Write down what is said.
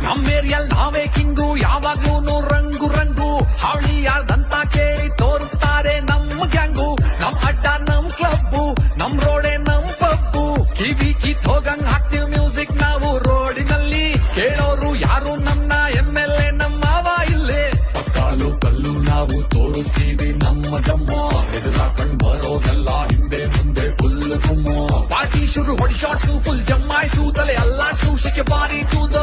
ನಮ್ಮೇರಿಯಲ್ ನಾವೇ ಕಿಂಗು, ಯಾವಾಗ್ಲೂನು ರಂಗು ರಂಗು. ಹಾವಳಿ ಯಾರ್ದಂತ ಕೇಳಿ ತೋರಿಸ್ತಾರೆ ನಮ್ ಗ್ಯಾಂಗು. ನಮ್ ಅಡ್ಡ ನಮ್ ಕ್ಲಬ್ಬು, ನಮ್ ರೋಡೆ ನಮ್ ಪಬ್ಬು. ಕಿವಿ ಕಿತ್ ಹೋಗಂಗ್ ಹಾಕ್ತಿವ್ ಮ್ಯೂಸಿಕ್ ನಾವು ರೋಡಿನಲ್ಲಿ. ಕೇಳೋರು ಯಾರು ನಮ್ನ MLA ನಮ್ಮ ಮಾವ ಇಲ್ಲೇ. ಪಕ್ಕಾಲು ಕಲ್ಲು ನಾವು ತೋರಿಸ್ತೀವಿ ನಮ್ಮ ದಮ್ಮ. ಎದುರಾಕಂಡ್ ಬರೋದೆಲ್ಲ ಹಿಂದೆ ಮುಂದೆ ಫುಲ್ ಗುಮ್ಮ. ಪಾರ್ಟಿ ಶುರು ಹೊಡಿ ಶಾಟ್ಸು ಫುಲ್ ಜಮ್ಮಾಯ್ಸು, ತಲೆ ಅಲ್ಲಾಡ್ಸು, ಶೆಕೆ ಬಾರಿ ಟು ದ